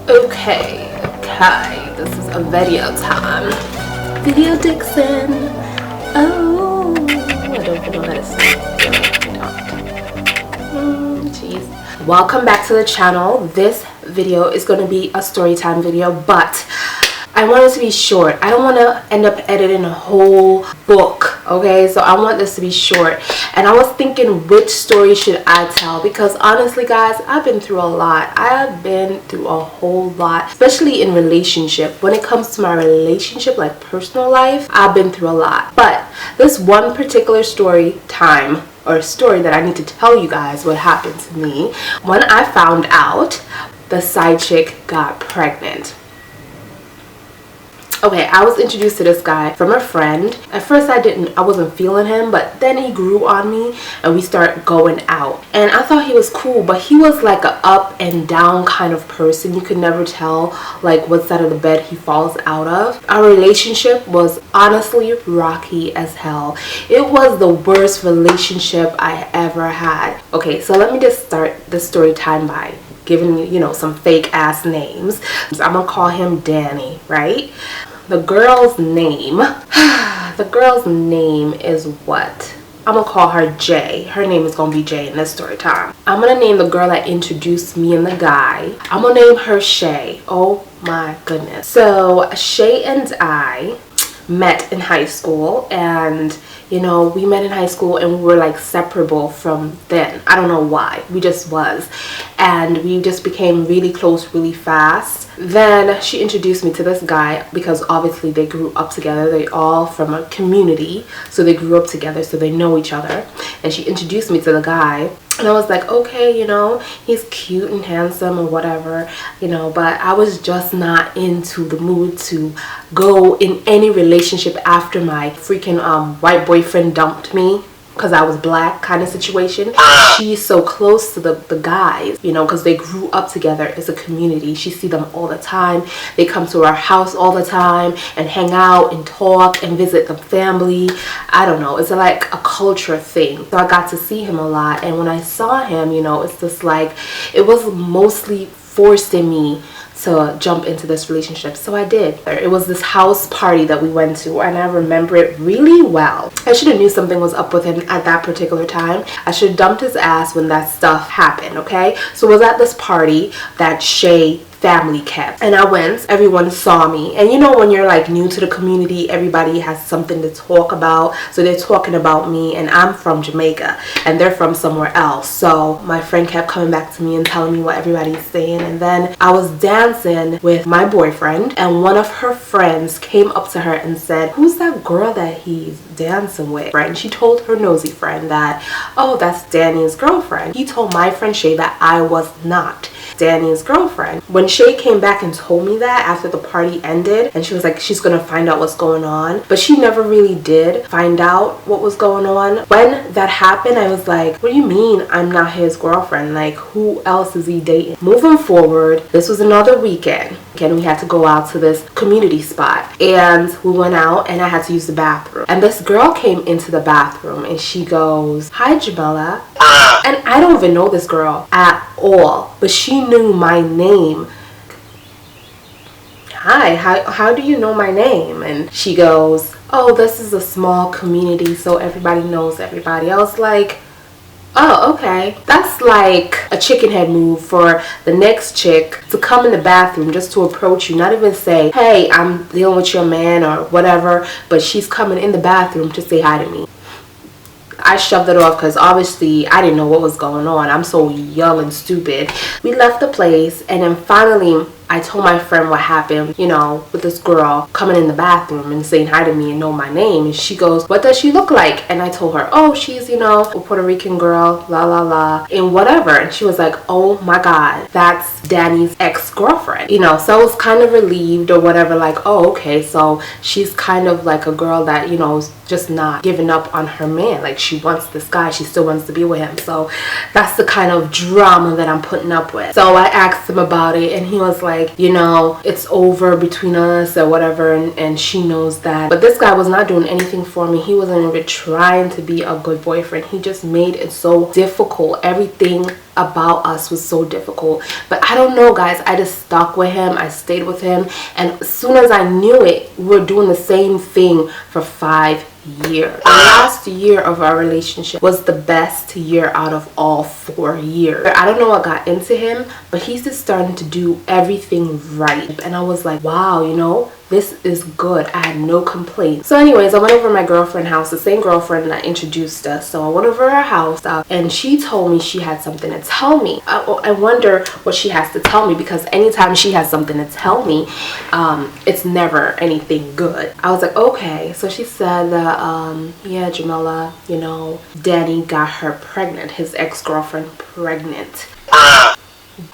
Okay, this is a video time. Video Dixon. Oh, I don't know how to say it. Jeez. Welcome back to the channel. This video is going to be a story time video, but I want it to be short. I don't want to end up editing a whole book, okay? So I want this to be short. And I was thinking, which story should I tell? Because honestly, guys, I've been through a lot. I have been through a whole lot, especially in relationship. When it comes to my relationship, like personal life, I've been through a lot. But this one particular story time, or story that I need to tell you guys what happened to me when I found out the side chick got pregnant. Okay, I was introduced to this guy from a friend. At first I wasn't feeling him, but then he grew on me and we started going out. And I thought he was cool, but he was like a up and down kind of person. You could never tell like what side of the bed he falls out of. Our relationship was honestly rocky as hell. It was the worst relationship I ever had. Okay, so let me just start the story time by giving you some fake ass names. So I'm gonna call him Danny, right? The girl's name is what? I'm gonna call her Jay. Her name is gonna be Jay in this story time. I'm gonna name the girl that introduced me and the guy. I'm gonna name her Shay. Oh my goodness. So Shay and I met in high school, and we met in high school and we were like separable from then. I don't know why, we just was, and we just became really close really fast. Then she introduced me to this guy because obviously they grew up together. They all from a community, so they grew up together, so they know each other. And she introduced me to the guy, and I was like, okay, he's cute and handsome or whatever, but I was just not into the mood to go in any relationship after my freaking white boyfriend dumped me because I was black kind of situation. She's so close to the guys, because they grew up together as a community. She see them all the time. They come to our house all the time and hang out and talk and visit the family. I don't know, it's like a culture thing. So I got to see him a lot, and when I saw him, it's just like it was mostly forcing me to jump into this relationship. So I did. It was this house party that we went to, and I remember it really well. I should have knew something was up with him at that particular time. I should have dumped his ass when that stuff happened, okay? So it was at this party that Shay family kept, and I went. Everyone saw me, and when you're like new to the community, everybody has something to talk about, so they're talking about me, and I'm from Jamaica and they're from somewhere else. So my friend kept coming back to me and telling me what everybody's saying, and then I was dancing with my boyfriend, and one of her friends came up to her and said, "Who's that girl that he's dancing with?" And she told her nosy friend that, "Oh, that's Danny's girlfriend." He told my friend Shay that I was not Danny's girlfriend. When Shay came back and told me that after the party ended, and she was like, she's gonna find out what's going on, but she never really did find out what was going on. When that happened, I was like, what do you mean I'm not his girlfriend? Like, who else is he dating? Moving forward, this was another weekend. Again, we had to go out to this community spot, and we went out and I had to use the bathroom, and this girl came into the bathroom and she goes, "Hi, Jamila." And I don't even know this girl at all, but she knew my name. "Hi, how do you know my name?" And she goes, "Oh, this is a small community, so everybody knows everybody." I was like, oh, okay. That's like a chicken head move for the next chick to come in the bathroom just to approach you, not even say, "Hey, I'm dealing with your man," or whatever, but she's coming in the bathroom to say hi to me. I shoved it off because obviously I didn't know what was going on. I'm so young and stupid. We left the place, and then finally I told my friend what happened, with this girl coming in the bathroom and saying hi to me and know my name. And she goes, "What does she look like?" And I told her, "Oh, she's, a Puerto Rican girl, la la la, and whatever." And she was like, "Oh my God, that's Danny's ex-girlfriend." So I was kind of relieved or whatever, like, oh, okay, so she's kind of like a girl that, is just not giving up on her man. Like, she wants this guy, she still wants to be with him. So that's the kind of drama that I'm putting up with. So I asked him about it, and he was like, it's over between us or whatever, and she knows that. But this guy was not doing anything for me. He wasn't even trying to be a good boyfriend. He just made it so difficult. Everything about us was so difficult. But I don't know, guys, I just stuck with him. I stayed with him, and as soon as I knew it, we were doing the same thing for 5 years. The last year of our relationship was the best year out of all 4 years. I don't know what got into him, but he's just starting to do everything right, and I was like, wow, you know, this is good. I had no complaints. So anyways, I went over to my girlfriend's house, the same girlfriend that introduced us. So I went over her house, and she told me she had something to tell me. I wonder what she has to tell me, because anytime she has something to tell me, it's never anything good. I was like, okay. So she said that, yeah, Jamila, you know, Danny got her pregnant, his ex-girlfriend pregnant.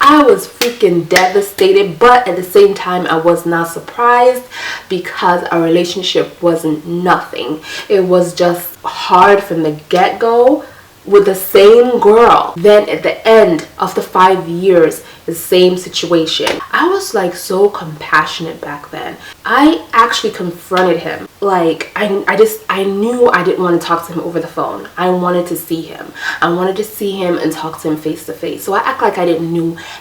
I was freaking devastated, but at the same time I was not surprised, because our relationship wasn't nothing. It was just hard from the get-go with the same girl. Then at the end of the 5 years, the same situation. I was like so compassionate back then. I actually confronted him. Like I knew I didn't want to talk to him over the phone. I wanted to see him. I wanted to see him and talk to him face to face. So I act like I didn't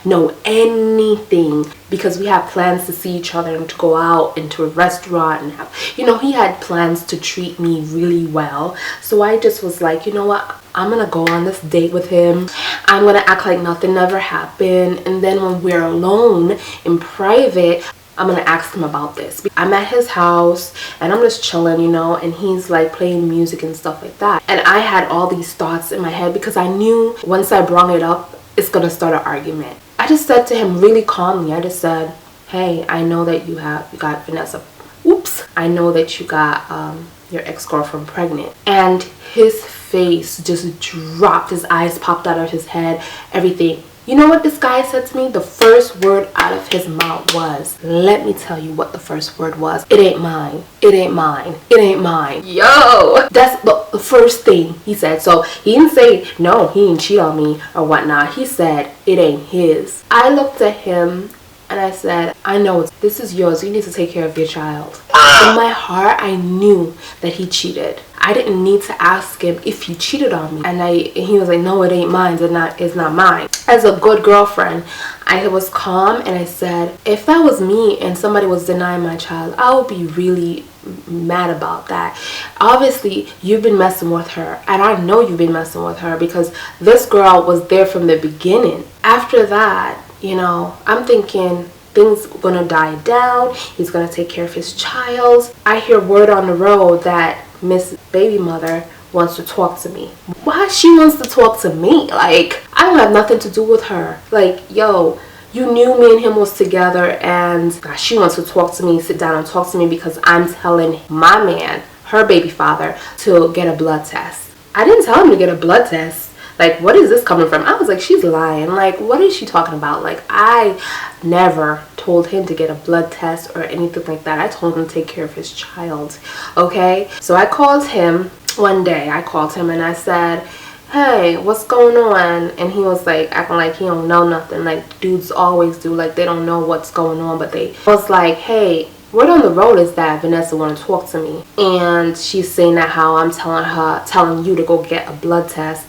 know anything, because we had plans to see each other and to go out into a restaurant and have, you know, he had plans to treat me really well. So I just was like, you know what, I'm gonna go on this date with him. I'm gonna act like nothing ever happened, and then when we're alone in private, I'm gonna ask him about this. I'm at his house and I'm just chilling, you know, and he's like playing music and stuff like that. And I had all these thoughts in my head, because I knew once I brought it up, it's gonna start an argument. I just said to him really calmly, I just said, hey, I know that you got Vanessa. Oops. I know that you got your ex-girlfriend pregnant. And his face just dropped. His eyes popped out of his head, everything. You know what this guy said to me? The first word out of his mouth was, let me tell you what the first word was. It ain't mine. It ain't mine. It ain't mine. Yo! That's the first thing he said. So he didn't say, no, he didn't cheat on me or whatnot. He said, it ain't his. I looked at him and I said, I know this is yours. You need to take care of your child. In my heart, I knew that he cheated. I didn't need to ask him if he cheated on me. And he was like, no, it ain't mine. It's not mine. As a good girlfriend, I was calm and I said, if that was me and somebody was denying my child, I would be really mad about that. Obviously, you've been messing with her, and I know you've been messing with her, because this girl was there from the beginning. After that, you know, I'm thinking things gonna die down. He's gonna take care of his child. I hear word on the road that Miss Baby Mother wants to talk to me. Why she wants to talk to me? Like, I don't have nothing to do with her. Like, yo, you knew me and him was together, and gosh, she wants to talk to me, sit down and talk to me, because I'm telling my man, her baby father, to get a blood test. I didn't tell him to get a blood test. Like, what is this coming from? I was like, she's lying. Like, what is she talking about? Like, I never told him to get a blood test or anything like that. I told him to take care of his child. Okay? So I called him one day. I called him and I said, hey, what's going on? And he was like, acting like he don't know nothing. Like, dudes always do. Like, they don't know what's going on. But they was like, hey, word on the road is that Vanessa want to talk to me. And she's saying that how I'm telling you to go get a blood test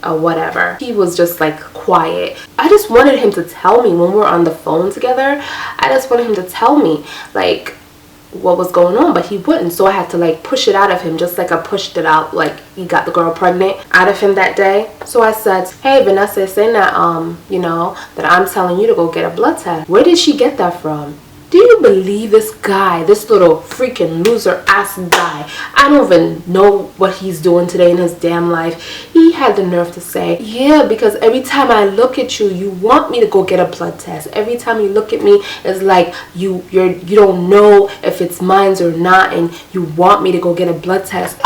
or whatever. He was just like quiet. I just wanted him to tell me when we were on the phone together. I just wanted him to tell me like what was going on, but he wouldn't. So I had to like push it out of him, just like I pushed it out, like he got the girl pregnant out of him that day. So I said, hey, Vanessa is saying that you know, that I'm telling you to go get a blood test. Where did she get that from? Do you believe this guy, this little freaking loser ass guy? I don't even know what he's doing today in his damn life. He had the nerve to say, yeah, because every time I look at you, you want me to go get a blood test. Every time you look at me, it's like you don't know if it's mine or not, and you want me to go get a blood test.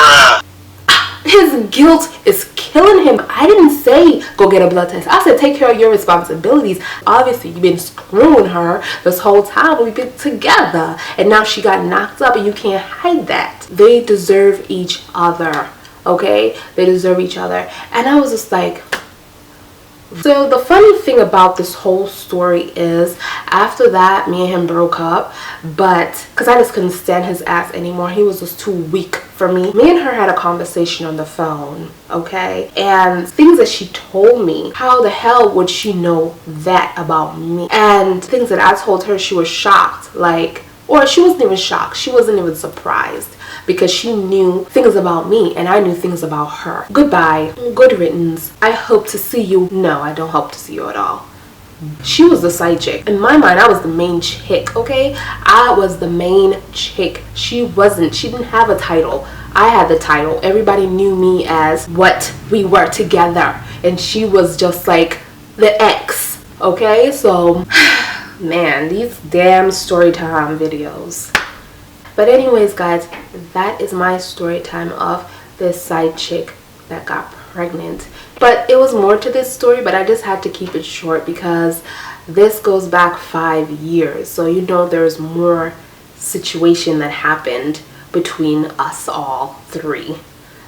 His guilt is killing him. I didn't say go get a blood test. I said take care of your responsibilities. Obviously, you've been screwing her this whole time we've been together, and now she got knocked up and you can't hide that. They deserve each other, okay? They deserve each other. And I was just like, So the funny thing about this whole story is, after that, me and him broke up, but because I just couldn't stand his ass anymore. He was just too weak for me. Me and her had a conversation on the phone, okay? And things that she told me, how the hell would she know that about me? And things that I told her, she was shocked, like, or she wasn't even shocked, she wasn't even surprised, because she knew things about me and I knew things about her. Goodbye, good riddance. I hope to see you. No, I don't hope to see you at all. She was the side chick. In my mind, I was the main chick, okay? I was the main chick. She wasn't. She didn't have a title. I had the title. Everybody knew me as what we were together, and she was just like the ex, okay? So man, these damn Storytime videos. But anyways, guys, that is my story time of this side chick that got pregnant. But it was more to this story, but I just had to keep it short because this goes back 5 years. So you know there's more situation that happened between us all three.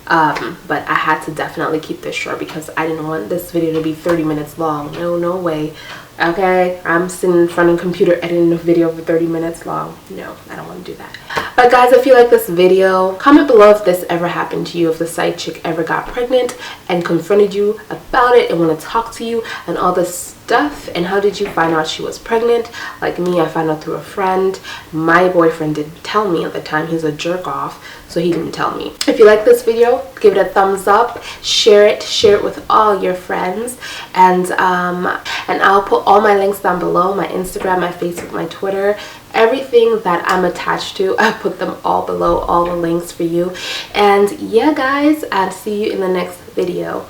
But I had to definitely keep this short because I didn't want this video to be 30 minutes long. No way. Okay, I'm sitting in front of the computer editing a video for 30 minutes long. No, I don't want to do that. But guys, if you like this video, comment below if this ever happened to you, if the side chick ever got pregnant and confronted you about it and want to talk to you and all this stuff. And how did you find out she was pregnant? Like me, I found out through a friend. My boyfriend didn't tell me at the time. He's a jerk off, so he didn't tell me. If you like this video, give it a thumbs up, share it with all your friends, and I'll put all my links down below, my Instagram, my Facebook, my Twitter, everything that I'm attached to. I put them all below, all the links for you. And yeah, guys, I'll see you in the next video.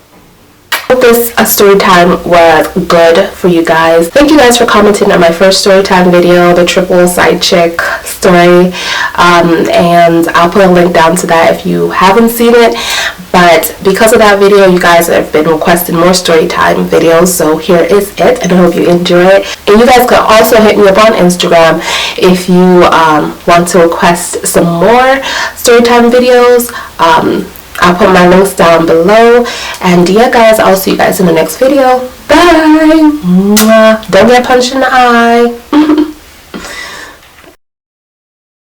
Hope this story time was good for you guys. Thank you guys for commenting on my first story time video, the triple side chick story, and I'll put a link down to that if you haven't seen it. But because of that video, you guys have been requesting more story time videos, so here is it, and I hope you enjoy it. And you guys can also hit me up on Instagram if you want to request some more story time videos. I'll put my links down below. And yeah, guys, I'll see you guys in the next video. Bye. Mwah. Don't get punched in the eye.